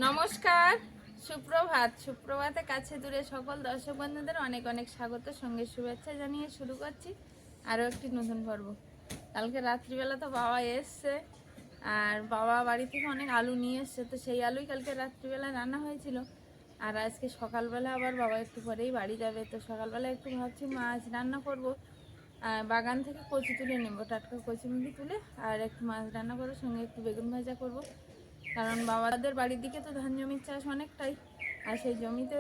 নমস্কার, সুপ্রভাতে কাছে দূরে সকল দর্শক বন্ধুদের অনেক অনেক স্বাগত, সঙ্গে শুভেচ্ছা জানিয়ে শুরু করছি আরও একটি নতুন পর্ব। কালকে রাত্রিবেলা তো বাবা এসছে, আর বাবা বাড়ি থেকে অনেক আলু নিয়ে এসছে, তো সেই আলুই কালকে রাত্রিবেলা রান্না হয়েছিল। আর আজকে সকালবেলা আবার বাবা একটু পরেই বাড়ি যাবে, তো সকালবেলা একটু ভাবছি মাছ রান্না করব। বাগান থেকে কচি তুলে নেব, টাটকা কচিমুচি তুলে, আর একটু মাছ রান্না করে সঙ্গে একটু বেগুন ভাজা করব। কারণ বাবাদের বাড়ির দিকে তো ধান জমির চাষ অনেকটাই, আর সেই জমিতে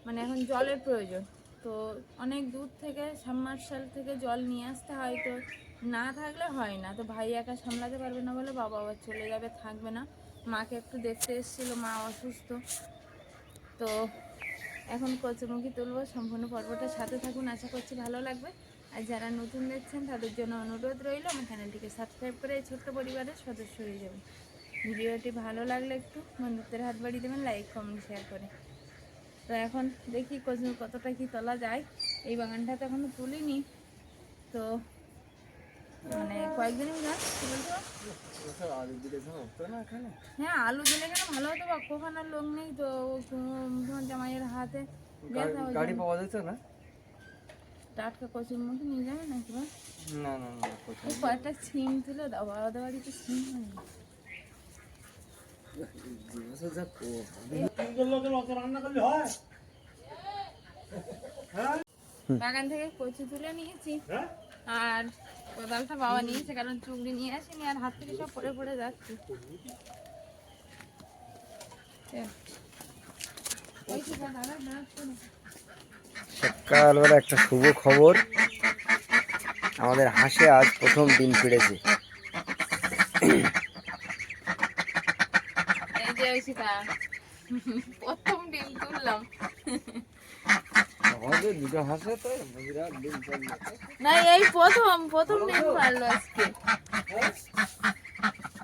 মানে এখন জলের প্রয়োজন। তো অনেক দূর থেকে সাবমার্শাল থেকে জল নিয়ে আসতে হয়, তো না থাকলে হয় না। তো ভাই একা সামলাতে পারবে না বলে বাবা আবার চলে যাবে, থাকবে না। মাকে একটু দেখতে এসেছিলো, মা অসুস্থ। তো এখন কচুমুখি তুলবো, সম্পূর্ণ পর্বটার সাথে থাকুন, আশা করছি ভালো লাগবে। আর যারা নতুন দেখছেন তাদের জন্য অনুরোধ রইল আমার চ্যানেলটিকে সাবস্ক্রাইব করে এই ছোট্ট পরিবারের সদস্য হয়ে যাবেন। ভিডিওটি ভালো লাগলে একটু বন্ধুত্বের হাত বাড়িয়ে দেবেন, লাইক কমেন্ট শেয়ার করে। তো এখন দেখি কতটা কি তোলা যায়। এই বাগানটা তো এখনো তুলিনি, তো মানে কয়েকদিনই গাছ বলতো। হ্যাঁ, আলু দিলে কেন ভালো হতো, বা কোখানার লোক নেই তো, তোমার জামাইয়ের হাতে গাড়ি পাওয়া যেত না। টাটকা কচুর মতো নিয়ে যাবে নাকি? না না না, কয়েকটা সিম তুলে দাও, বাবাদের বাড়িতে সিম হয় না। বাগান থেকে কচু তুলে নিয়েছি, আর কোদালটা বাবা নিয়েছে, কারণ চুগড়ি নিয়ে আসিনি, আর হাত থেকে সব পড়ে পড়ে যাচ্ছে। সকালবেলা একটা শুভ খবর, আমাদের হাঁসে আজ প্রথম ডিম পেড়েছে। এই যে প্রথম ডিম তুললাম। দুটো হাঁসে তো না, এই প্রথম ডিম পারলো আজকে।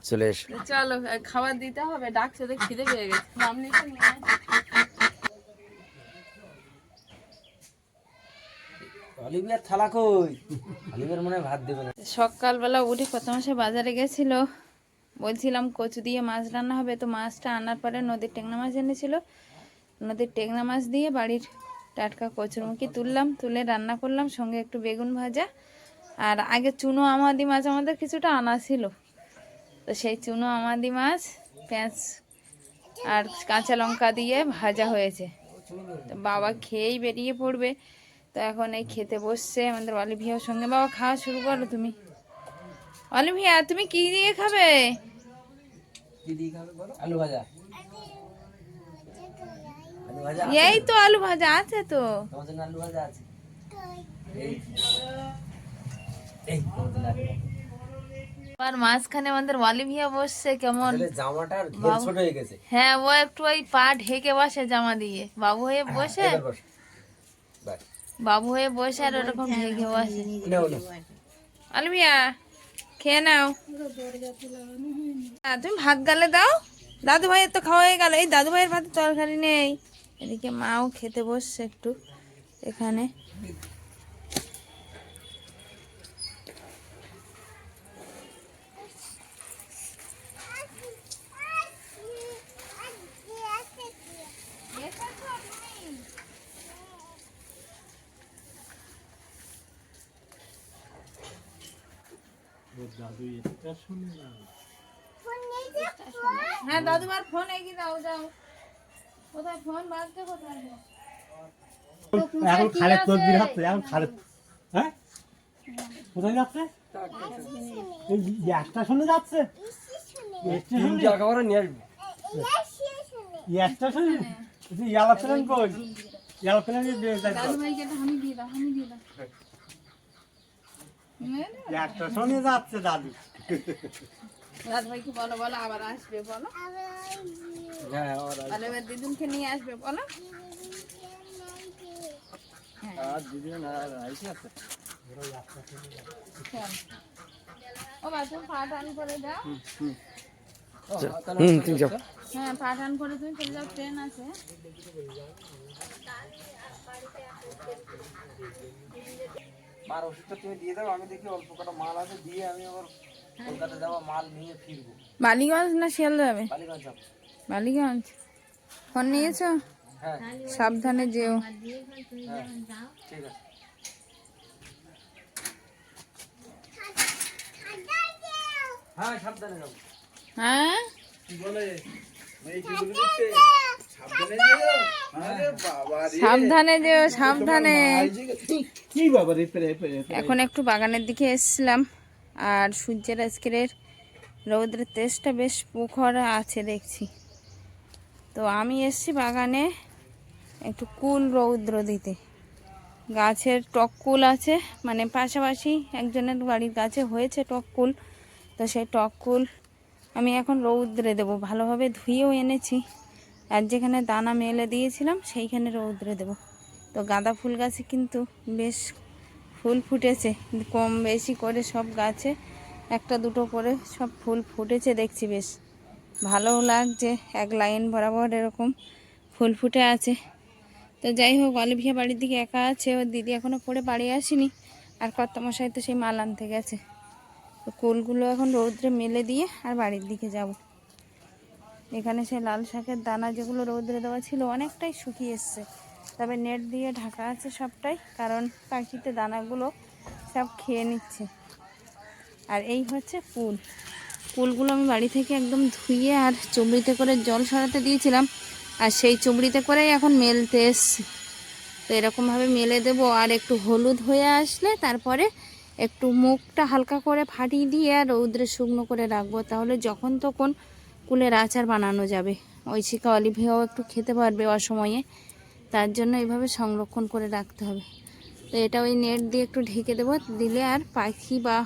চলে এসো, চলো খাবার দিতে হবে, ডাকছে তো, খিদে পেয়ে গেছে। নাম লিখে নিয়ে আয়। সকালবেলা উঠে কত মাসে বাজারে গেছিল, বলছিলাম কচু দিয়ে মাছ রান্না হবে। তো মাছটা আনার পরে নদীর টেংনা মাছ এনেছিল, নদীর টেংনা মাছ দিয়ে বাড়ির টাটকা কচুরমুখী তুললাম, তুলে রান্না করলাম, সঙ্গে একটু বেগুন ভাজা। আর আগে চুনো আমাদি মাছ আমাদের কিছুটা আনা ছিল, তো সেই চুনো আমাদি মাছ পেঁয়াজ আর কাঁচা লঙ্কা দিয়ে ভাজা হয়েছে। তো বাবা খেয়েই বেরিয়ে পড়বে, তো এখন এই খেতে বসছে আমাদের অলিভিয়ার সঙ্গে। বাবা খাওয়া শুরু করো তুমি। অলিভিয়া, তুমি কি দিয়ে খাবে? আলু ভাজা। এই তো আলু ভাজা আছে তো, আলু ভাজা আছে। আর মাঝখানে আমাদের অলিভিয়া বসছে কেমন, জামাটার ঘের ছোট হয়ে গেছে। হ্যাঁ, ও একটু ওই পা ঢেকে বসে জামা দিয়ে, বাবু হয়ে বসে, বাবু হয়ে বসে আর ওরকম ঢেকে বসে। অলিভিয়া খেয়ে নাও, তুমি ভাত গালে দাও। দাদু ভাইয়ের তো খাওয়া হয়ে গেল, এই দাদু ভাইয়ের ভাতে তরকারি নেই। এদিকে মাও খেতে বসছে একটু এখানে। হ্যাঁ, দাদুমার ফোন এগিয়ে দাও, যাও। কোথায় ফোন বাজছে, কোথায়? এখন খালেদ তদবির হচ্ছে, এখন খালেদ। হ্যাঁ, কোথায় যাচ্ছে? স্টেশনে যাচ্ছে। স্টেশনে এরোপ্লেন কই? এরোপ্লেনে দাদুভাইকে একটা হামি দিয়ে দাও, হামি দিয়ে দাও। স্টেশনে যাচ্ছে দাদু। দাদুভাইকে বলো, বলো আবার আসবে, বলো বলো, এবার দিদুনকে নিয়ে আসবে, বলো। ও বা তুমি পাঠান করে দাও। হ্যাঁ, পাঠান করে তুমি চলে যাও, ট্রেন আছে। মার ওষুধটা তুমি দিয়ে দাও, আমি দেখি অল্প কটা মাল আছে, দিয়ে আমি আবার কলকাতা যাওয়া মাল নিয়ে ফিরবো। বালিগঞ্জ না শিয়ালদা যাবে? বালিগঞ্জ যাবো। বালিগঞ্জ। ফোন নিয়েছো? হ্যাঁ সাবধানে যেও। ঠিক আছে। হ্যাঁ সাবধানে যাবো। হ্যাঁ কি বলে এই কি বলে দিচ্ছে সাবধানে যেও। আরে বাবা রে সাবধানে যেও, সাবধানে। কি বাবা রে পেরে পেরে এখন একটু বাগানের দিকে এসেছিলাম, আর সূর্যের আজকের রৌদ্রের তেজটা বেশ প্রখর আছে দেখছি। তো আমি এসেছি বাগানে একটু কুল রৌদ্র দিতে। গাছের টক কুল আছে, মানে পাশাপাশি একজনের বাড়ির গাছে হয়েছে টক কুল। তো সেই টক কুল আমি এখন রৌদ্রে দেবো, ভালোভাবে ধুয়েও এনেছি। আর যেখানে দানা মেলে দিয়েছিলাম সেইখানে রৌদ্রে দেবো। তো গাঁদা ফুল গাছে কিন্তু বেশ ফুল ফুটেছে, কম বেশি করে সব গাছে একটা দুটো করে সব ফুল ফুটেছে দেখছি, বেশ ভালোও লাগছে। এক লাইন বরাবর এরকম ফুল ফুটে আছে। তো যাই হোক, অলিভিয়া বাড়ির দিকে একা আছে, ওর দিদি এখনও পড়ে বাড়ি আসেনি, আর কর্তামশাই তো সেই মাল আনতে গেছে। তো কুলগুলো এখন রৌদ্রে মেলে দিয়ে আর বাড়ির দিকে যাব। এখানে সেই লাল শাকের দানা যেগুলো রৌদ্রে দেওয়া ছিল অনেকটাই শুকিয়ে এসছে, তবে নেট দিয়ে ঢাকা আছে সবটাই, কারণ পাখিতে দানাগুলো সব খেয়ে নিচ্ছে। আর এই হচ্ছে কুল। কুলগুলো আমি বাড়ি থেকে একদম ধুয়ে আর চুবড়িতে করে জল সরাতে দিয়েছিলাম, আর সেই চুবড়িতে করেই এখন মেলতে এসছি। তো এরকমভাবে মেলে দেবো, আর একটু হলুদ হয়ে আসলে তারপরে একটু মুখটা হালকা করে ফাটিয়ে দিয়ে আর রৌদ্রে শুকনো করে রাখবো, তাহলে যখন তখন কুলের আচার বানানো যাবে। ঐশিকা অলিভিয়াও একটু খেতে পারবে অসময়ে, তার জন্য এইভাবে সংরক্ষণ করে রাখতে হবে। তো এটা ওই নেট দিয়ে একটু ঢেকে দেবো, দিলে আর পাখি বা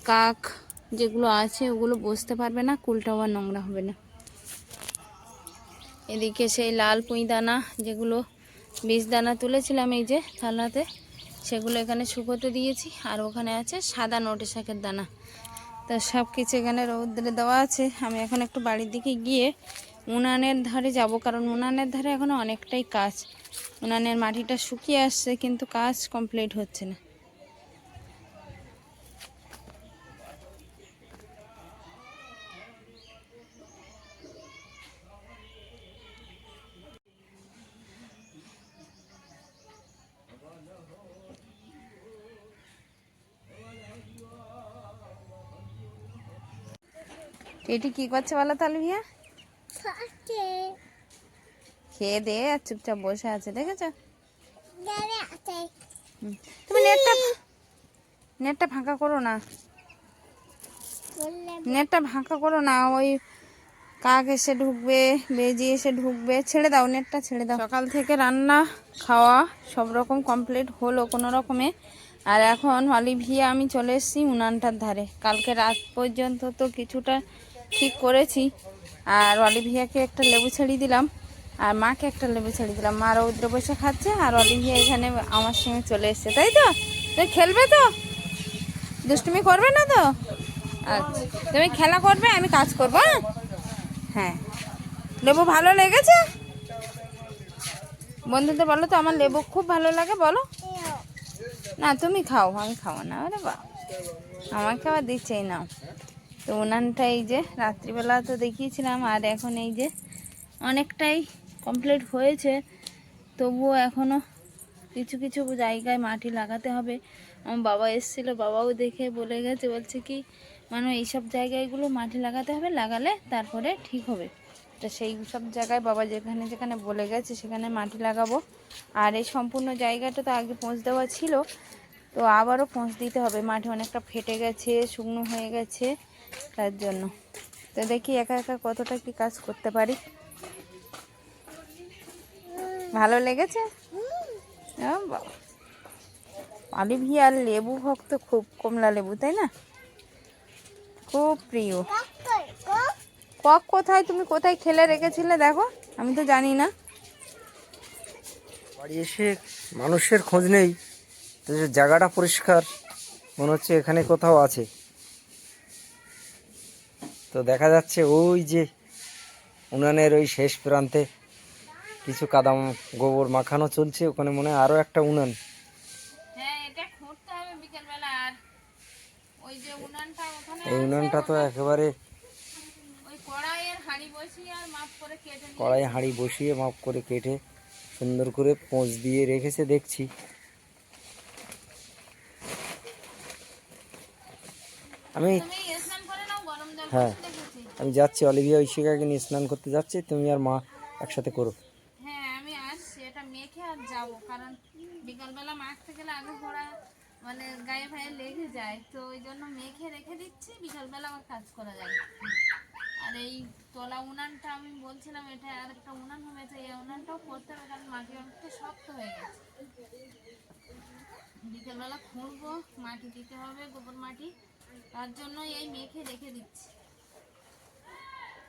কাক যেগুলো আছে ওগুলো বসতে পারবে না, কুলটাও আর নোংরা হবে না। এদিকে সেই লাল পুঁই দানা যেগুলো বীজ দানা তুলেছিলাম এই যে থালাতে, সেগুলো এখানে শুকোতে দিয়েছি। আর ওখানে আছে সাদা নোটে শাকের দানা। তো সব কিছু এখানে রৌদ্রে দেওয়া আছে। আমি এখন একটু বাড়ির দিকে গিয়ে উনানের ধারে যাব, কারণ উনানের ধারে এখনও অনেকটাই কাজ। উনানের মাটিটা শুকিয়ে আসছে কিন্তু কাজ কমপ্লিট হচ্ছে না। এটি কি করছে বলো তো অলিভিয়া? খেয়ে দে আর চুপচাপ বসে আছে, দেখেছ? তুমি নেটটা ফাঁকা করো না, নেটটা ফাঁকা করো না, ওই কাক এসে ঢুকবে, বেজি এসে ঢুকবে। ছেড়ে দাও, নেটটা ছেড়ে দাও। সকাল থেকে রান্না খাওয়া সব রকম কমপ্লিট হলো কোনো রকমে। আর এখন অলিভিয়া আমি চলে এসেছি উনানটার ধারে। কালকে রাত পর্যন্ত তো কিছুটা ঠিক করেছি, আর অলিভিয়াকে একটা লেবু ছেড়িয়ে দিলাম, আর মাকে একটা লেবু ছেড়ে দিলাম। মা রৌদ্র বসে খাচ্ছে, আর অলিভিয়া এখানে আমার সঙ্গে চলে এসছে। তাই তো? তুমি খেলবে তো? দুষ্টুমি করবে না তো? আচ্ছা, তুমি খেলা করবে, আমি কাজ করবো। হ্যাঁ, লেবু ভালো লেগেছে? বন্ধুদের বলো তো আমার লেবু খুব ভালো লাগে, বলো। না তুমি খাও, আমি খাবো না। আরে বা, আমাকে আবার দিচ্ছেই না। তো উনানটা এই যে রাত্রিবেলা তো দেখিয়েছিলাম, আর এখন এই যে অনেকটাই কমপ্লিট হয়েছে, তবুও এখনও কিছু কিছু জায়গায় মাটি লাগাতে হবে। আমার বাবা এসেছিলো, বাবাও দেখে বলে গেছে, বলছে কি মানে এইসব জায়গাগুলো মাটি লাগাতে হবে, লাগালে তারপরে ঠিক হবে। তো সেই সব জায়গায় বাবা যেখানে যেখানে বলে গেছে সেখানে মাটি লাগাবো। আর এই সম্পূর্ণ জায়গাটা তো আগে পোঁছ দেওয়া ছিল, তো আবারও পোঁছ দিতে হবে। মাটি অনেকটা ফেটে গেছে, শুকনো হয়ে গেছে, তার জন্য। তো দেখি একা একা কতটা কি কাজ করতে পারি। ভালো লেগেছে? অলিভিয়া আর লেবু ভক্ত খুব, কমলা লেবু, তাই না? খুব প্রিয়। কক কোথায়? তুমি কোথায় খেলে রেখেছিলে দেখো, আমি তো জানি না। বাড়ি এসে মানুষের খোঁজ নেই, তো যে জায়গাটা পরিষ্কার মনে হচ্ছে এখানে কোথাও আছে। তো দেখা যাচ্ছে ওই যে উনানের ওই শেষ প্রান্তে কিছু কাদাম গোবর মাখানো চলছে, ওখানে মনে হয় আরও একটা উনান। হ্যাঁ, এটা খুঁড়তে হবে বিকেলবেলা। আর ওই যে উনানটা ওখানে এই উনানটা তো একেবারে ওই কড়াইয়ের হাঁড়ি বসিয়ে আর মাপ করে কেটে নিয়ে কড়াই হাঁড়ি বসিয়ে মাপ করে কেটে সুন্দর করে পোঁচ দিয়ে রেখেছে দেখছি। আমি তুমি স্নান করে নাও, গরম জল হ্যাঁ বসিয়ে রেখেছি। আমি যাচ্ছি, অলিভিয়া ঐশিকাকে নিয়ে স্নান করতে যাচ্ছি, তুমি আর মা একসাথে করো। হ্যাঁ আমি আসছি, এটা মেখে আর যাবো, কারণ বিকালবেলা মাখতে গেলে আগে ঘোড়া মানে গায়ে ফায়ে লেগে যায়, তো ওই জন্য মেখে রেখে দিচ্ছি, বিকালবেলা আমার কাজ করা যায়। আর এই তোলা উনানটা আমি বলছিলাম, এটা আর একটা উনান হবে, তো এই উনানটাও করতে হবে, কারণ মাটি অনেকটা শক্ত হয়ে গেছে। বিকেলবেলা খুঁড়বো, মাটি দিতে হবে, গোবর মাটি, তার জন্য এই মেখে রেখে দিচ্ছি।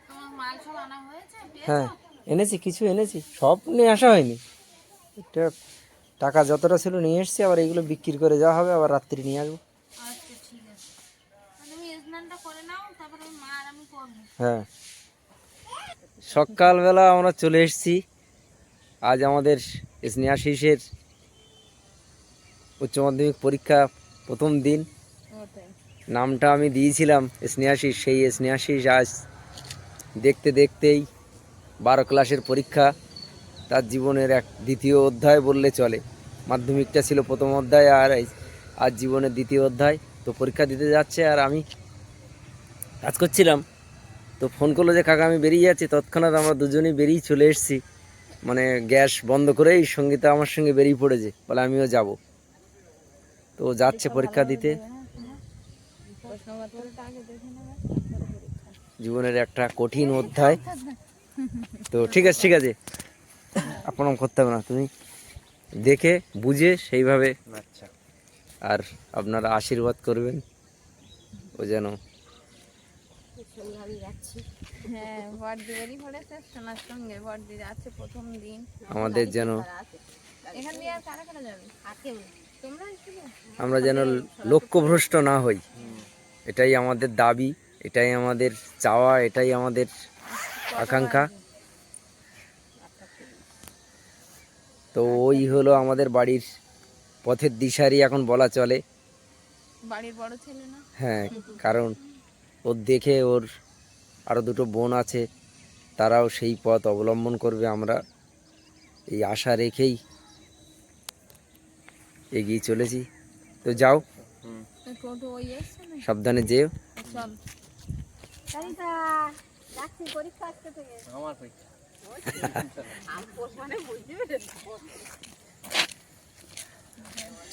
তোমার মাল সব আনা হয়েছে, হ্যাঁ পেয়েছো? এনেছি, কিছু এনেছি, সব নিয়ে আসা হয়নি। এটা টাকা যতটা ছিল নিয়ে এসেছি, আবার এইগুলো বিক্রি করে যাওয়া হবে, আবার রাত্রি নিয়ে আসবো। আচ্ছা ঠিক আছে, তুমি স্নানটা করে নাও, তারপরে মা আর আমি করবো। হ্যাঁ সকালবেলা আমরা চলে এসেছি। আজ আমাদের স্নেহাশিসের উচ্চ মাধ্যমিক পরীক্ষা প্রথম দিন। নামটা আমি দিয়েছিলাম স্নেহাশিস, সেই স্নেহাশিস আজ দেখতে দেখতেই 12 ক্লাসের পরীক্ষা, তার জীবনের এক দ্বিতীয় অধ্যায় বললে চলে। মাধ্যমিকটা ছিল প্রথম অধ্যায়, আর আজ জীবনের দ্বিতীয় অধ্যায়। তো পরীক্ষা দিতে যাচ্ছে, আর আমি কাজ করছিলাম, তো ফোন করলো যে কাকা আমি বেরিয়ে যাচ্ছি। তৎক্ষণাৎ আমরা দুজনেই বেরিয়ে চলে এসেছি, মানে গ্যাস বন্ধ করেই সঙ্গীতা আমার সঙ্গে বেরিয়ে পড়েছে, বলে আমিও যাব। তো যাচ্ছে পরীক্ষা দিতে। জীবনের একটা কঠিন অধ্যায়। তো ঠিক আছে ঠিক আছে, আপনার করতে হবে না, তুমি দেখে বুঝে সেইভাবে, আর আপনারা আশীর্বাদ করবেন ও যেন। হ্যাঁ বড়দি বেরিয়ে পড়েছে সোনার সঙ্গে, বড়দি যাচ্ছে প্রথম দিন। আমাদের যেন, এখান দিয়ে আর কারা কারা যাবে? আর কেউ না, তোমরা একটু যাও। আমরা যেন লক্ষ্যভ্রষ্ট না হই, এটাই আমাদের দাবি, এটাই আমাদের চাওয়া, এটাই আমাদের আকাঙ্ক্ষা। তো ওই হলো আমাদের বাড়ির পথের দিশারি এখন বলা চলে। বাড়ির বড় ছেলে না? হ্যাঁ, কারণ ওর দেখে ওর আরও দুটো বোন আছে, তারাও সেই পথ অবলম্বন করবে, আমরা এই আশা রেখেই এগিয়ে চলেছি। তো যাও, টোটো ওই এসছে না, সাবধানে যেও। চল।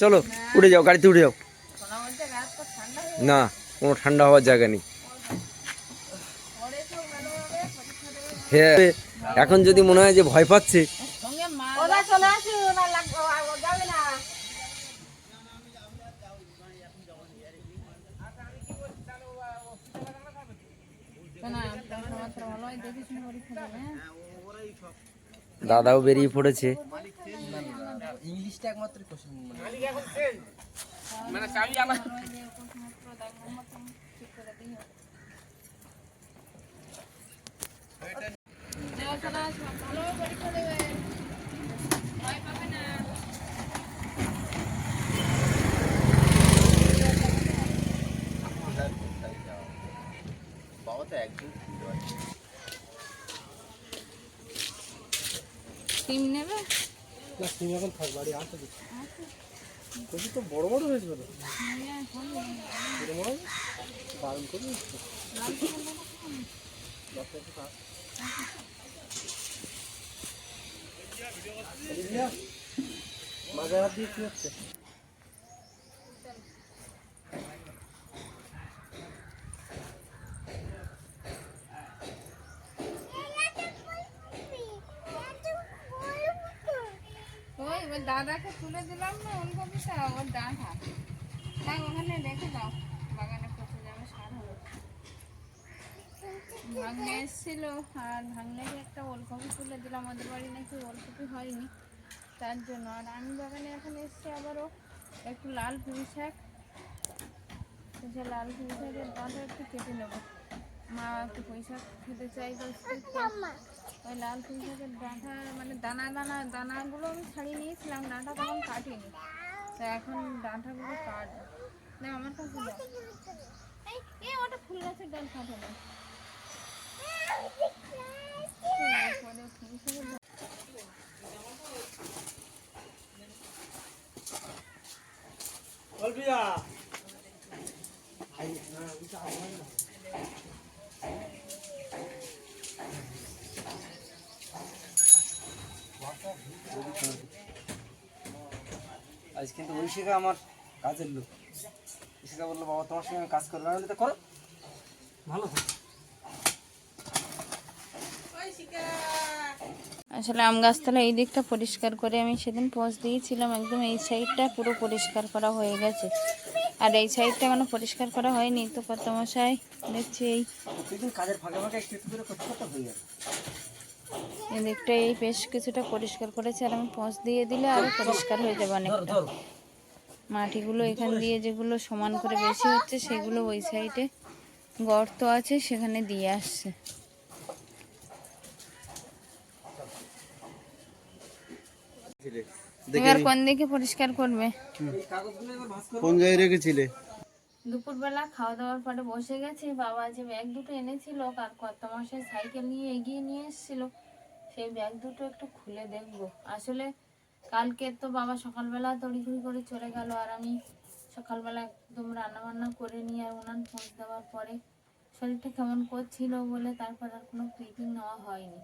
চলো উঠে যাও, গাড়িতে উঠে যাও। সোনার মধ্যে রাত তো ঠান্ডা হয়ে না, কোনো ঠান্ডা হওয়ার জায়গা নেই। পড়ে, তো ভালোভাবে পরীক্ষা দেবে। হ্যাঁ, এখন যদি মনে হয় যে ভয় পাচ্ছে, সঙ্গে মা চলে আসি, না লাগবে যাবে না। না, কথাবার্তা ভালো হয়, দেখে শুনে পরীক্ষা দেবে। হ্যাঁ দাদাও বেরিয়ে পড়েছে। টিম নেবে? এখন থাক, বাড়ি আসতে দিচ্ছি। কচু তো বড় বড় হয়েছে, বলো দারুণ করে মাঝে হাত দিয়ে কি হচ্ছে? ওই ওই দাদাকে তুলে দিলাম না ওলকপিটা, ওর ডাঁটা তাই ওখানে রেখে দাও, বাগানে পচে যাবে, সার হবে। ভাগ্নে এসেছিল, আর ভাগ্নেকে একটা ওলকপি তুলে দিলাম, আমাদের বাড়ি নাকি ওলকপি হয়নি, তার জন্য। আর আমি বাগানে এখন এসছি আবারও একটু লাল পুঁই শাক, সে লাল পুঁই শাকের ডাঁটা একটু কেটে নেবো। মা একটু পুঁই শাক খেতে চাই, ওই লাল পুঁই শাকের ডাঁটা মানে দানাগুলো আমি ছাড়িয়ে নিয়েছিলাম, ডাঁটা তখন কাটিনি, তো এখন ডাঁটাগুলো কাটবো। না আমার কাছে দাও, এই ওটা ফুল গাছের ডাল কাটে না। আজ কিন্তু ঐশিকা আমার কাজের লোক। ঐশিকা বললো বাবা তোমার সঙ্গে আমি কাজ করবো, আমি বললাম, করো ভালো থাকে। আসলে আম গাছতলা এই দিকটা পরিষ্কার করে আমি সেদিন পোঁছ দিয়েছিলাম, একদম এই সাইডটা পুরো পরিষ্কার করা হয়ে গেছে, আর এই সাইডটা এখনো পরিষ্কার করা হয়নি। তো কত মশাই দেখছি এই প্রতিদিন কাজের ফাঁকে ফাঁকে একটু একটু করে করতে করতে হয়ে যাবে। এই দিকটা এই বেশ কিছুটা পরিষ্কার করেছে, আর আমি পোঁছ দিয়ে দিলে আরো পরিষ্কার হয়ে যাবে অনেকটা। মাটিগুলো এখান দিয়ে যেগুলো সমান করে বেশি হচ্ছে সেগুলো ওই সাইডে গর্ত আছে সেখানে দিয়ে আসছে। এবার কোন দিকে পরিষ্কার করবে? কোন জায়গায় রেখেছিলে? দুপুরবেলা খাওয়া দাওয়ার পরে বসে গেছি, বাবা যে ব্যাগ দুটো এনেছিল আর কর্তামশাই সাইকেল নিয়ে এগিয়ে নিয়ে এসেছিল, সেই ব্যাগ দুটো একটু খুলে দেখবো। আসলে কালকে তো বাবা সকালবেলা তড়িঘড়ি করে চলে গেল, আর আমি সকালবেলা একদম রান্না বান্না করে নিয়ে আর উনান পৌঁছে দেওয়ার পরে শরীরটা কেমন করছিল বলে তারপর আর কোনো ক্লিপিং নেওয়া হয়নি।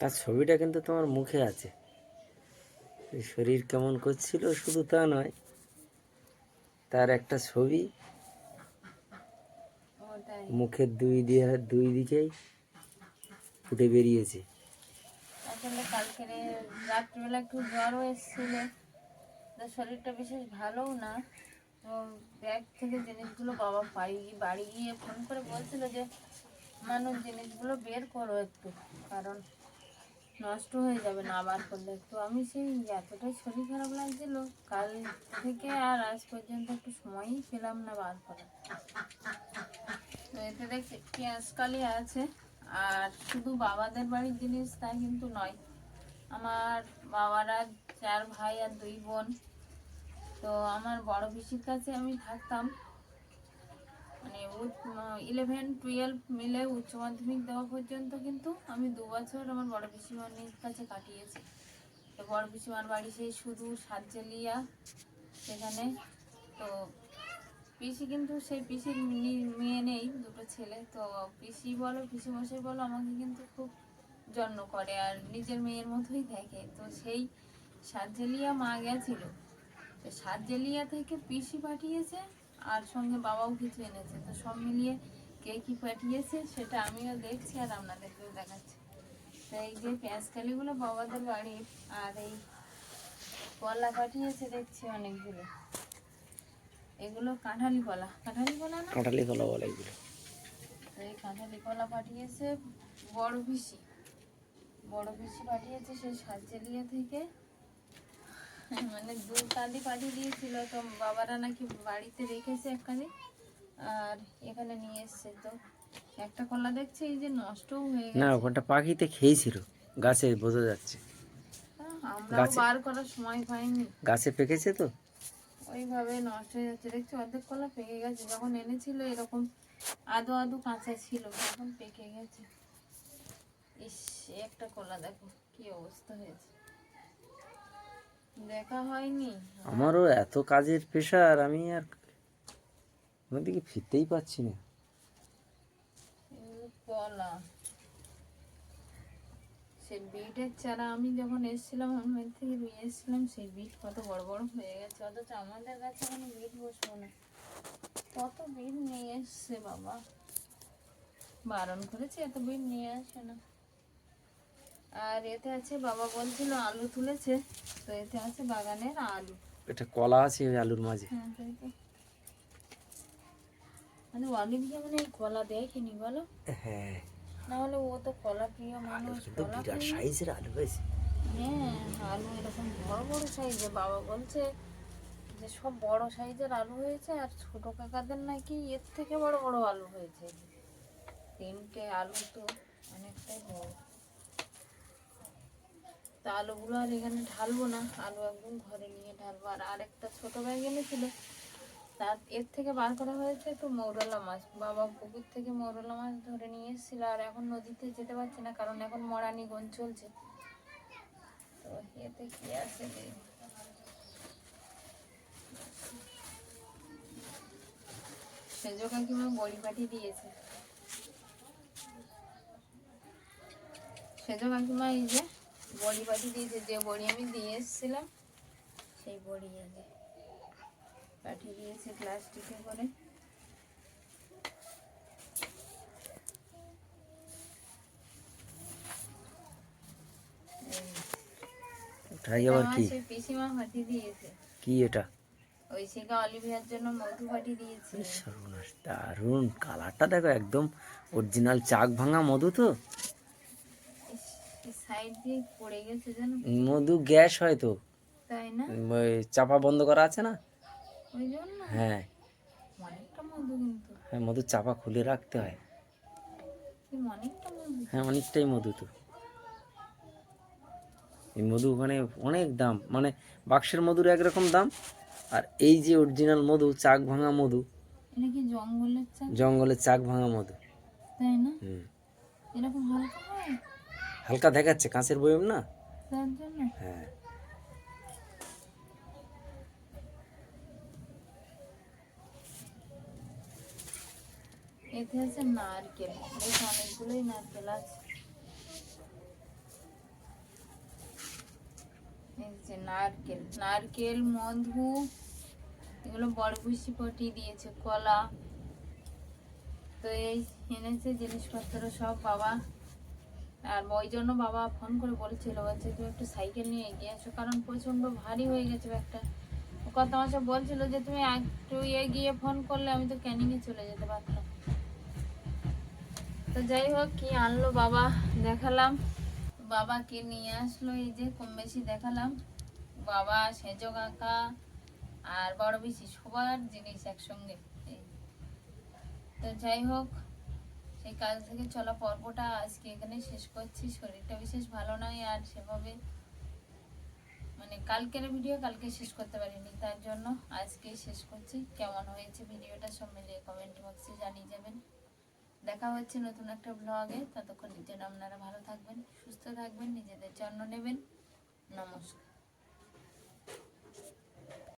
তার ছবিটা কিন্তু তোমার মুখে আছে। শরীর কেমন করছিল শুধু তা নয়, তার একটা ছবি ওটাই মুখের দুই দিকেই ফুটে বেরিয়েছে। আসলে কালকে রাত্রিবেলা একটু জ্বরও এসেছিল, তো শরীরটা বিশেষ ভালোও না। তো ব্যাগ থেকে জিনিসগুলো বাবা বাড়ি গিয়ে ফোন করে বলছিল যে মানুষ জিনিসগুলো বের করো একটু, কারণ নষ্ট হয়ে যাবে না বার করলে। তো আমি সেই এতটাই শরীর খারাপ লাগছিল কাল থেকে আর আজ পর্যন্ত একটু সময়ই পেলাম না বার করার। তো এতে দেখছি পেঁয়াজ কালি আছে, আর শুধু বাবাদের বাড়ির জিনিস তাই কিন্তু নয়, আমার বাবারা 4 ভাই আর 2 বোন। তো আমার বড় পিসির কাছে আমি থাকতাম, মানে 11-12 মিলে উচ্চ মাধ্যমিক দেওয়া পর্যন্ত কিন্তু আমি 2 বছর আমার বড় পিসিমার কাছে কাটিয়েছি। তো বড় পিসিমার বাড়ি সেই শুধু সাতজেলিয়া সেখানে। তো পিসি কিন্তু সেই পিসির মেয়ে নেই, 2টো ছেলে। তো পিসি বলো পিসিমশাই বলো আমাকে কিন্তু খুব যত্ন করে আর নিজের মেয়ের মতোই দেখে। তো সেই সাতজেলিয়া মা গেছিল, তো সাতজেলিয়া থেকে পিসি পাঠিয়েছে আর সঙ্গে বাবাও কিছু এনেছে। তো সব মিলিয়ে কে কি পাঠিয়েছে সেটা আমিও দেখছি আর আপনাদেরকেও দেখাচ্ছি। তো এই যে পেঁয়াজকালিগুলো বাবাদের বাড়ির, আর এই কলা পাঠিয়েছে দেখছি অনেকগুলো, এগুলো কাঁঠালি কলা না? কাঁঠালি কলা বলে এগুলো। তো এই কাঁঠালি কলা পাঠিয়েছে বড় পিসি পাঠিয়েছে সেই সাতজেলিয়া থেকে, মানে 2 কাঁদি পাঠিয়ে দিয়েছিল। তো বাবারা নাকি বাড়িতে রেখেছে 1 কাঁদি আর এখানে নিয়ে এসছে। তো একটা কলা দেখছে এই যে নষ্টও হয়ে না, গেছে, ওখানটা পাখিতে খেয়েছিল, গাছে বোঝা যাচ্ছে। আমরাও বার করার সময় পাইনি, গাছে পেকেছে তো। ওইভাবে নষ্ট হয়ে যাচ্ছে। দেখছি অর্ধেক কলা পেকে গেছে, যখন এনেছিল এরকম আদো আদো কাঁচা ছিল, এখন পেকে গেছে। ইস, একটা কলা দেখো কি অবস্থা হয়েছে, দেখা হয়নি। আমারও এত কাজের প্রেশার, আমি আর ওদিকে ফিরতেই পারছি না। কলা সে বিটের চারা আমি যখন এসেছিলাম আমার থেকে নিয়ে এসেছিলাম, সেই বিট কত বড় বড় হয়ে গেছে, অথচ আমাদের কাছে কোনো বিট বসবো না। কত বিট নিয়ে এসছে বাবা, বারণ করেছে এত বিট নিয়ে আসে না। আর এতে আছে বাবা বলছিল আলু তুলেছে, তো এতে আছে বাগানের আলু। এটা কলা আছে ওই আলুর মাঝে। হ্যাঁ তাই তো, মানে অলিভকে মানে এই কলা দেখিনি বলো, হ্যাঁ, না হলে ও তো কলা প্রিয় মানুষ, কিন্তু কলা বিরাট প্রিয়। সাইজের আলু হয়েছে। হ্যাঁ আলু এরকম বড় বড় সাইজের, বাবা বলছে যে সব বড় সাইজের আলু হয়েছে, আর ছোট কাকাদের নাকি এর থেকে বড় বড় আলু হয়েছে। 3টে আলু তো অনেকটাই বড়। তা আলুগুলো আর এখানে ঢালবো না, আলু একদম ঘরে নিয়ে ঢালবো। আর আরেকটা ছোট ব্যাগ এনেছিল, তা তার এর থেকে বার করা হয়েছে তো মৌরলা মাছ। বাবা পুকুর থেকে মৌরলা মাছ ধরে নিয়ে এসেছিল, আর এখন নদীতে যেতে পারছে না কারণ এখন মরানি গন চলছে। তো এতে কি আছে দেখি। সেজ কাকিমা বড়ি পাঠিয়ে দিয়েছে। সেজ কাকিমা এই যে বড়ি পাঠিয়ে দিয়েছে, যে বড়ি আমি দিয়ে এসেছিলাম সেই বড়ি এই যে পাঠিয়ে দিয়েছে প্লাস্টিকে করে। ওটাই আবার কি? সেই পিসিমা পাঠিয়ে দিয়েছে। কি এটা? ওই শিখা অলিভিয়ার জন্য মধু পাঠিয়ে দিয়েছে। সর্বনাশ, দারুণ কালারটা দেখো, একদম অরিজিনাল চাক ভাঙা মধু। তো সাইড দিয়ে পড়ে গেছে জানো, মধু গ্যাস হয় তো, তাই না? ওই চাপা বন্ধ করা আছে না? ওই জন্য হ্যাঁ অনেকটা মধু, কিন্তু হ্যাঁ, মধুর চাপা খুলে রাখতে হয়। অনেকটা মধু। হ্যাঁ অনেকটাই মধু তো। এই মধু ওখানে অনেক দাম, মানে বাক্সের মধুর একরকম দাম, আর এই যে অরিজিনাল মধু, চাক ভাঙা মধু, এটা কি জঙ্গলের চা? জঙ্গলের চাক ভাঙা মধু। তাই না? হুম, এরকম হালকা হয় হালকা দেখাচ্ছে, কাঁচের বয়ম না। তার জন্য। হ্যাঁ এতে আছে নারকেল, বেশ অনেকগুলোই নারকেল আছে। এই যে নারকেল, নারকেল, মধু, এগুলো বড় বুঝি পাঠিয়ে দিয়েছে, কলা। তো এই এনেছে জিনিসপত্র সব বাবা। আর ওই জন্য বাবা ফোন করে বলছিল, বলছে তুমি একটু সাইকেল নিয়ে এগিয়ে আসো, কারণ প্রচন্ড ভারী হয়ে গেছে ব্যাগটা। ও কথা মাসে বলছিল যে তুমি একটু এগিয়ে ফোন করলে আমি তো ক্যানিংয়ে চলে যেতে পারতাম। তো যাই হোক, কি আনলো বাবা দেখালাম, বাবাকে নিয়ে আসলো, এই যে কম বেশি দেখালাম। বাবা, সেজ কাকা আর বড় বেশি সবার জিনিস একসঙ্গে। তো যাই হোক, সেই কাজ থেকে চলা পর্বটা আজকে এখানে শেষ করছি। শরীরটা বিশেষ ভালো নয়, আর সেভাবে মানে কালকের ভিডিও কালকে শেষ করতে পারিনি, তার জন্য আজকে শেষ করছি। কেমন হয়েছে ভিডিওটা সব মিলিয়ে কমেন্ট বক্সে জানিয়ে যাবেন। দেখা হচ্ছে নতুন একটা ব্লগে। ততক্ষণ নিজেরা আপনারা ভালো থাকবেন, সুস্থ থাকবেন, নিজেদের যত্ন নেবেন। নমস্কার।